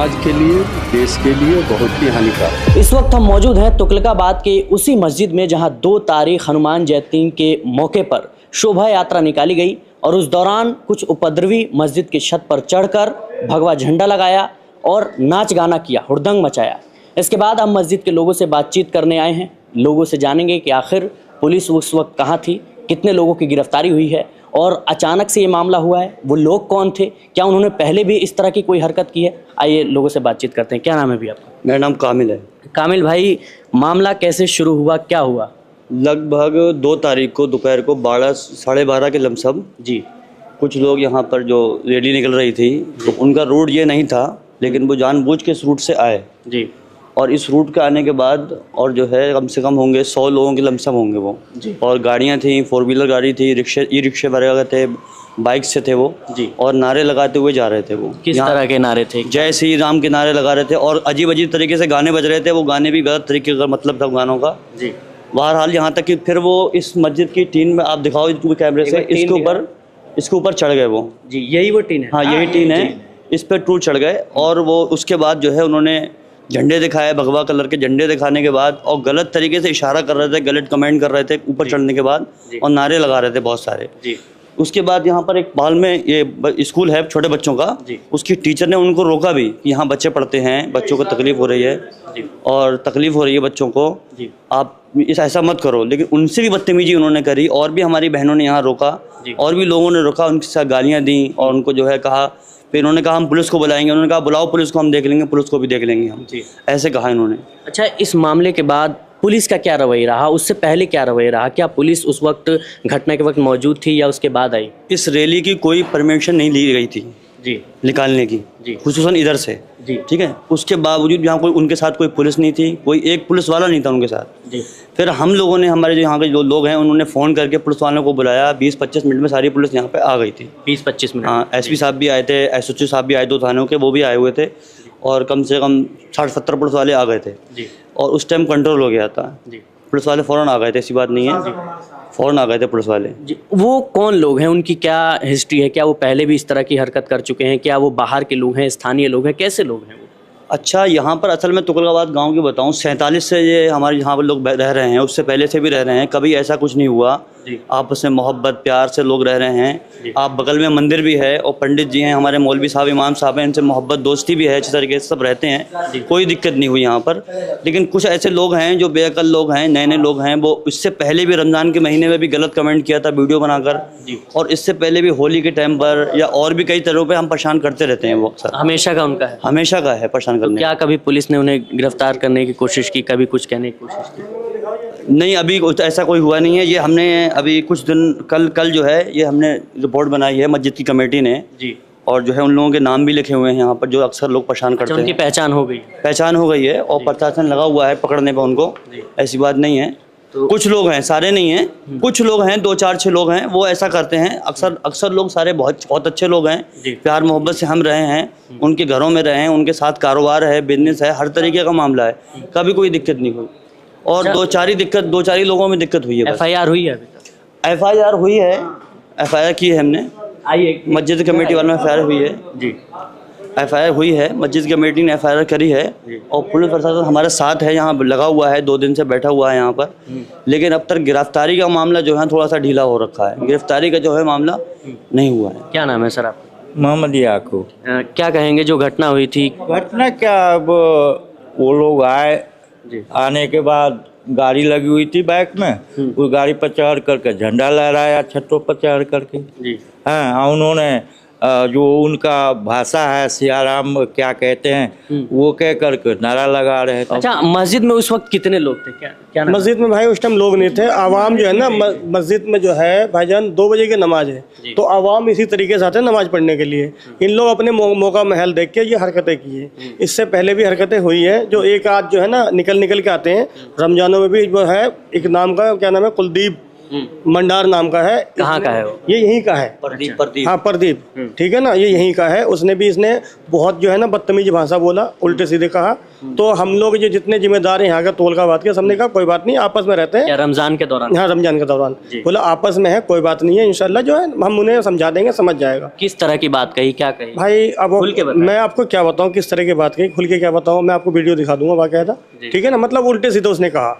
समाज के लिए, देश के लिए बहुत ही हानिकारक। इस वक्त हम मौजूद हैं तुगलकाबाद के उसी मस्जिद में जहां 2 तारीख हनुमान जयंती के मौके पर शोभा यात्रा निकाली गई और उस दौरान कुछ उपद्रवी मस्जिद की छत पर चढ़कर भगवा झंडा लगाया और नाच गाना किया, हुड़दंग मचाया। इसके बाद हम मस्जिद के लोगों से बातचीत करने आए हैं। लोगों से जानेंगे कि आखिर पुलिस उस वक्त कहाँ थी, कितने लोगों की गिरफ्तारी हुई है और अचानक से ये मामला हुआ है। वो लोग कौन थे, क्या उन्होंने पहले भी इस तरह की कोई हरकत की है। आइए लोगों से बातचीत करते हैं। क्या नाम है भी आपका? मेरा नाम कामिल है। कामिल भाई, मामला कैसे शुरू हुआ, क्या हुआ? लगभग 2 तारीख को दोपहर को 12-12:30 के लमसम जी कुछ लोग यहाँ पर जो रैली निकल रही थी, तो उनका रूट ये नहीं था, लेकिन वो जानबूझ के इस रूट से आए जी और इस रूट के आने के बाद और जो है कम से कम होंगे 100 लोगों के लमसम होंगे वो जी। और गाड़ियाँ थी, 4 व्हीलर गाड़ी थी, रिक्शे, ई रिक्शे वगैरह थे, बाइक से थे वो जी। और नारे लगाते हुए जा रहे थे वो। किस तरह के नारे थे? जय श्री राम के नारे लगा रहे थे और अजीब अजीब तरीके से गाने बज रहे थे। वो गाने भी गलत तरीके का मतलब था गानों का जी। बहरहाल यहाँ तक कि फिर वो इस मस्जिद की टीन में, आप दिखाओ कैमरे से, इसके ऊपर चढ़ गए वो जी। यही वो टीन है? हाँ, यही टीन है। इस पर टूट चढ़ गए और वो उसके बाद जो है उन्होंने झंडे दिखाए, भगवा कलर के झंडे दिखाने के बाद, और गलत तरीके से इशारा कर रहे थे, गलत कमेंट कर रहे थे ऊपर चढ़ने के बाद और नारे लगा रहे थे बहुत सारे जी। उसके बाद यहाँ पर एक बाल में ये स्कूल है छोटे बच्चों का, उसकी टीचर ने उनको रोका भी कि यहाँ बच्चे पढ़ते हैं, बच्चों को तकलीफ हो रही है और तकलीफ हो रही है बच्चों को, आप ऐसा मत करो। लेकिन उनसे भी बदतमीजी उन्होंने करी और भी हमारी बहनों ने यहाँ रोका और भी लोगों ने रोका, उनके साथ गालियाँ दी और उनको जो है कहा। फिर उन्होंने कहा हम पुलिस को बुलाएंगे, उन्होंने कहा बुलाओ पुलिस को, हम देख लेंगे, पुलिस को भी देख लेंगे हम जी, ऐसे कहा इन्होंने। अच्छा, इस मामले के बाद पुलिस का क्या रवैया रहा, उससे पहले क्या रवैया रहा? क्या पुलिस उस वक्त घटना के वक्त मौजूद थी या उसके बाद आई? इस रैली की कोई परमिशन नहीं ली गई थी जी निकालने की जी, खुसूसन इधर से जी, ठीक है। उसके बावजूद यहाँ कोई उनके साथ कोई पुलिस नहीं थी, कोई एक पुलिस वाला नहीं था उनके साथ जी। फिर हम लोगों ने, हमारे जो यहाँ के जो लोग हैं, उन्होंने फ़ोन करके पुलिस वालों को बुलाया। 20-25 मिनट में सारी पुलिस यहाँ पे आ गई थी। 20-25 मिनट? हाँ, एसपी साहब भी आए थे, एसओची साहब भी आए, 2 थानों के वो भी आए हुए थे और कम से कम 60-70 पुलिस वाले आ गए थे जी। और उस टाइम कंट्रोल हो गया था जी। पुलिस वाले फ़ौरन आ गए थे, ऐसी बात नहीं है, फ़ौरन आ गए थे पुलिस वाले जी। वो कौन लोग हैं, उनकी क्या हिस्ट्री है? क्या वो पहले भी इस तरह की हरकत कर चुके हैं? क्या वो बाहर के लोग हैं, स्थानीय लोग हैं, कैसे लोग हैं वो? अच्छा, यहाँ पर असल में तुगलकाबाद गांव की बताऊँ, 47 से ये हमारे यहाँ पर लोग रह रहे हैं, उससे पहले से भी रह रहे हैं। कभी ऐसा कुछ नहीं हुआ, आपस में मोहब्बत प्यार से लोग रह रहे हैं। आप बगल में मंदिर भी है और पंडित जी हैं, हमारे मौलवी साहब, इमाम साहब हैं, इनसे मोहब्बत दोस्ती भी है, अच्छी तरीके से सब रहते हैं, कोई दिक्कत नहीं हुई यहाँ पर। लेकिन कुछ ऐसे लोग हैं जो बेअकल लोग हैं, नए नए लोग हैं, वो इससे पहले भी रमज़ान के महीने में भी गलत कमेंट किया था वीडियो बनाकर, और इससे पहले भी होली के टाइम पर या और भी कई तरह पर हम परेशान करते रहते हैं। वो अक्सर हमेशा का उनका है? हमेशा का है परेशान करने। क्या कभी पुलिस ने उन्हें गिरफ्तार करने की कोशिश की, कभी कुछ कहने की कोशिश की? नहीं, अभी ऐसा कोई हुआ नहीं है। ये हमने अभी कुछ दिन कल जो है, ये हमने रिपोर्ट बनाई है मस्जिद की कमेटी ने जी, और जो है उन लोगों के नाम भी लिखे हुए हैं यहाँ पर जो अक्सर लोग परेशान करते हैं। उनकी पहचान हो गई? पहचान हो गई है और प्रशासन लगा हुआ है पकड़ने पर उनको, ऐसी बात नहीं है। तो कुछ लोग हैं, सारे नहीं हैं, कुछ लोग हैं, 2-4-6 लोग हैं, वो ऐसा करते हैं। अक्सर लोग सारे बहुत अच्छे लोग हैं, प्यार मोहब्बत से हम रहे हैं, उनके घरों में रहे हैं, उनके साथ कारोबार है, बिजनेस है, हर तरीके का मामला है, कभी कोई दिक्कत नहीं हुई। और 2-4 ही लोगों में दिक्कत हुई है। FIR हुई है अभी तक? FIR हुई है, FIR की है हमने, मस्जिद कमेटी वालों में FIR हुई है जी। FIR हुई है, मस्जिद कमेटी ने FIR करी है और पुलिस प्रशासन हमारे साथ है, यहाँ लगा हुआ है, 2 दिन से बैठा हुआ है यहाँ पर। लेकिन अब तक गिरफ्तारी का मामला जो है थोड़ा सा ढीला हो रखा है, गिरफ्तारी का जो है मामला नहीं हुआ है। क्या नाम है सर आपका? मोहम्मद याकूब। क्या कहेंगे जो घटना हुई थी? घटना क्या, अब वो लोग आए, आने के बाद गाड़ी लगी हुई थी बैक में, उस गाड़ी पर चढ़ करके झंडा लहराया छतों पर चढ़ करके जी। हाँ, उन्होंने जो उनका भाषा है सियाराम क्या कहते हैं, वो कह करके नारा लगा रहे थे। अच्छा, मस्जिद में उस वक्त कितने लोग थे? क्या मस्जिद में भाई उस टाइम लोग नहीं थे। आवाम जो है ना, मस्जिद में जो है भाईजान 2 बजे की नमाज है, तो आवाम इसी तरीके से आते हैं नमाज पढ़ने के लिए। इन लोग अपने मौका महल देख के ये हरकतें की है। इससे पहले भी हरकतें हुई है, जो एक आध जो है ना निकल के आते हैं। रमजानों में भी जो है एक नाम का, क्या नाम है, कुलदीप मंडार नाम का है। कहाँ का है वो? ये यहीं का है। प्रदीप हाँ प्रदीप, ठीक है ना, ये यहीं का है। इसने बहुत जो है ना बदतमीज भाषा बोला, उल्टे सीधे कहा। तो हम लोग जो जितने जिम्मेदार हैं यहाँ का तोलकाबाद के, सबने कहा कोई बात नहीं, आपस में रहते हैं। क्या रमजान के दौरान? हाँ रमजान के दौरान बोला आपस में है, कोई बात नहीं है, इंशाल्लाह जो है हम उन्हें समझा देंगे, समझ जाएगा। किस तरह की बात कही, क्या कही भाई? अब खुल के बताएं। मैं आपको क्या बताऊं किस तरह की बात कही, खुल के क्या बताऊं? मैं आपको वीडियो दिखा दूंगा बाकायदा, ठीक है ना। मतलब उल्टे सीधे उसने कहा,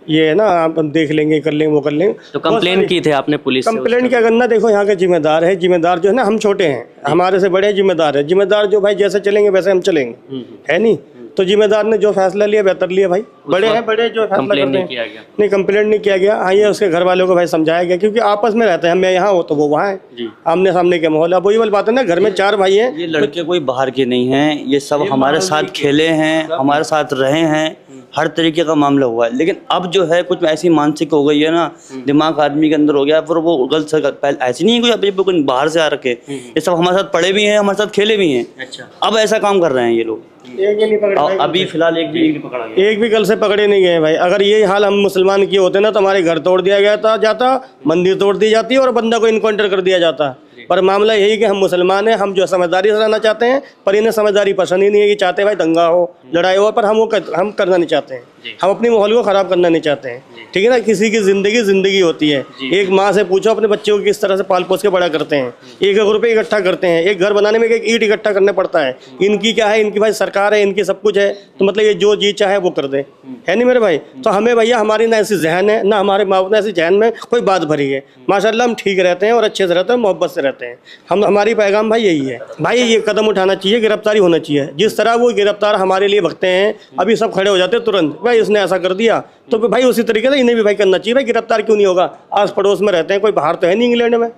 ये है ना आप देख लेंगे, कर लेंगे, वो कर लेंगे। तो कंप्लेन की थे आपने पुलिस से? कंप्लेंट क्या करना, देखो यहाँ के जिम्मेदार है, जिम्मेदार जो है ना, हम छोटे हैं, हमारे से बड़े जिम्मेदार है। जिम्मेदार जो भाई जैसे चलेंगे वैसे हम चलेंगे, है नहीं। तो जिम्मेदार ने जो फैसला लिया बेहतर लिया भाई, बड़े हैं, बड़े जो फैसला करते हैं। नहीं कंप्लेंट नहीं किया गया। हाँ ये उसके घर वालों को भाई समझाया गया, क्योंकि आपस में रहते हैं, मैं यहाँ हो तो वो वहाँ है, आमने सामने के माहौल। अब वही वाली बात है ना, घर में 4 भाई हैं। ये लड़के कोई बाहर के नहीं हैं, ये सब हमारे साथ खेले हैं, हमारे साथ रहे हैं, हर तरीके का मामला हुआ है। लेकिन अब जो है कुछ ऐसी मानसिक हो गई है ना, दिमाग आदमी के अंदर हो गया, फिर वो गलत से पहले ऐसी नहीं है कोई अभी कोई बाहर से आ रखे, ये सब हमारे साथ पढ़े भी हैं, हमारे साथ खेले भी हैं। अच्छा, अब ऐसा काम कर रहे हैं ये लोग। एक भी नहीं पकड़े अभी फिलहाल एक भी पकड़ा गया, एक भी कल से पकड़े नहीं गए भाई। अगर ये हाल हम मुसलमान किए होते ना तो हमारे घर तोड़ दिया गया था, जाता, मंदिर तोड़ दी जाती और बंदा को इनकाउंटर कर दिया जाता। पर मामला यही कि हम मुसलमान हैं, हम जो समझदारी से रहना चाहते हैं, पर इन्हें समझदारी पसंद ही नहीं है। कि चाहते हैं भाई दंगा हो, लड़ाई हो, पर हम करना नहीं चाहते हैं। हम अपने माहौल को खराब करना नहीं चाहते हैं, ठीक है ना। किसी की जिंदगी होती है। एक माँ से पूछो अपने बच्चों को किस तरह से पाल पोस के बड़ा करते हैं, 1-1 रुपये इकट्ठा करते हैं। एक घर बनाने में 1 ईंट इकट्ठा करना पड़ता है। इनकी क्या है, इनकी भाई सरकार है, इनकी सब कुछ है, तो मतलब ये जो जी चाहे वो कर दे, है नहीं मेरे भाई। तो हमें भैया हमारी ना ऐसी जहन है, ना हमारे माँ बाप ने ऐसी जहन में कोई बात भरी है। माशाल्लाह हम ठीक रहते हैं और अच्छे से रहते हैं, मोहब्बत से रहते हैं। हमारी पैगाम भाई यही है भाई, ये कदम उठाना चाहिए, गिरफ्तारी होना चाहिए। जिस तरह वो गिरफ्तार हमारे लिए भगते हैं, अभी सब खड़े हो जाते हैं तुरंत, भाई इसने ऐसा कर दिया, तो भाई उसी तरीके से इन्हें भी भाई करना चाहिए। भाई गिरफ्तार क्यों नहीं होगा? आस पड़ोस में रहते हैं, कोई बाहर तो है नहीं इंग्लैंड में,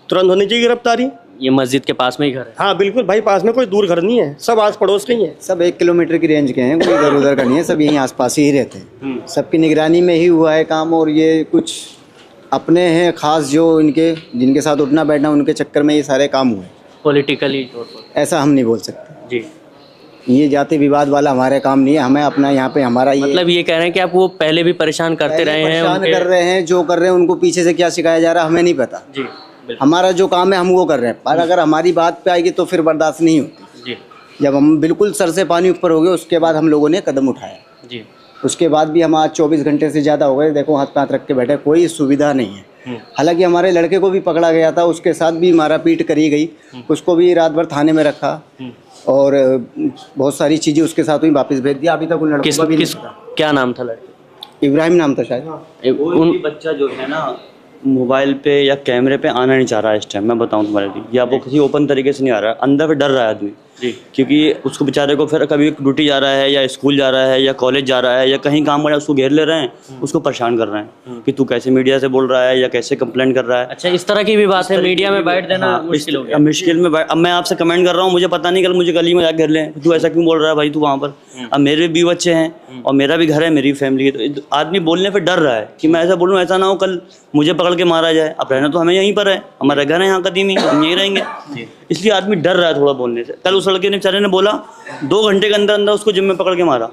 तुरंत होनी चाहिए गिरफ्तारी। ये मस्जिद के पास में ही घर है? हाँ बिल्कुल भाई, पास में कोई दूर घर नहीं है, सब आस पड़ोस के ही है। सब 1 किलोमीटर की रेंज के हैं, कोई इधर उधर का नहीं है, सब यहीं आसपास ही रहते हैं। सबकी निगरानी में ही हुआ है काम। और ये कुछ अपने हैं खास जो इनके, जिनके साथ उठना बैठना, उनके चक्कर में ये सारे काम हुए। पॉलिटिकली ऐसा हम नहीं बोल सकते जी। ये जाति विवाद वाला हमारे काम नहीं है। हमें अपना यहाँ पे हमारा ये मतलब ये कह रहे हैं कि आप वो पहले भी परेशान करते रहे हैं, परेशान कर रहे हैं, जो कर रहे हैं उनको पीछे से क्या सिखाया जा रहा है हमें नहीं पता जी। हमारा जो काम है हम वो कर रहे हैं। पर अगर हमारी बात पे आएगी तो फिर बर्दाश्त नहीं होती जी। जब हम बिल्कुल सर से पानी ऊपर हो गए, उसके बाद हम लोगों ने कदम उठाया जी। उसके बाद भी हम आज 24 घंटे से ज़्यादा हो गए, देखो हाथ पे हाथ रख के बैठे, कोई सुविधा नहीं है। हालांकि हमारे लड़के को भी पकड़ा गया था, उसके साथ भी मारा पीट करी गई, उसको भी रात भर थाने में रखा और बहुत सारी चीज़ें उसके साथ हुई, वापस भेज दिया। अभी तक उन लड़कों का भी नहीं पता। क्या नाम था लड़के? इब्राहिम नाम था शायद। उन बच्चा जो है ना मोबाइल पे या कैमरे पे आना नहीं चाह रहा है इस टाइम, मैं बताऊं तुम्हारे लिए, या वो किसी ओपन तरीके से नहीं आ रहा है, अंदर पे डर रहा है आदमी जी। क्योंकि उसको बेचारे को फिर कभी ड्यूटी जा रहा है या स्कूल जा रहा है या कॉलेज जा रहा है या कहीं काम कर रहा है, उसको घेर ले रहे हैं, उसको परेशान कर रहे हैं कि तू कैसे मीडिया से बोल रहा है या कैसे कंप्लेंट कर रहा है। अच्छा, इस तरह की भी बात है, मीडिया में बैठ देना मुश्किल हो गया। मुश्किल में अब मैं आपसे कमेंट कर रहा हूँ, मुझे पता नहीं कल मुझे गली में जाकर घेर लें, तू ऐसा क्यों बोल रहा है भाई, तू वहाँ पर। अब मेरे भी बच्चे हैं और मेरा भी घर है, मेरी फैमिली है, तो आदमी बोलने पर डर रहा है कि मैं ऐसा बोलूँ, ऐसा ना हो कल मुझे पकड़ के मारा जाए। अब रहना तो हमें यहीं पर है, हमारा घर है यहाँ कदीमी, हम यहीं रहेंगे, इसलिए आदमी डर रहा है थोड़ा बोलने से। कल उस लड़के ने बेचारे ने बोला 2 घंटे के अंदर अंदर उसको जिम में पकड़ के मारा।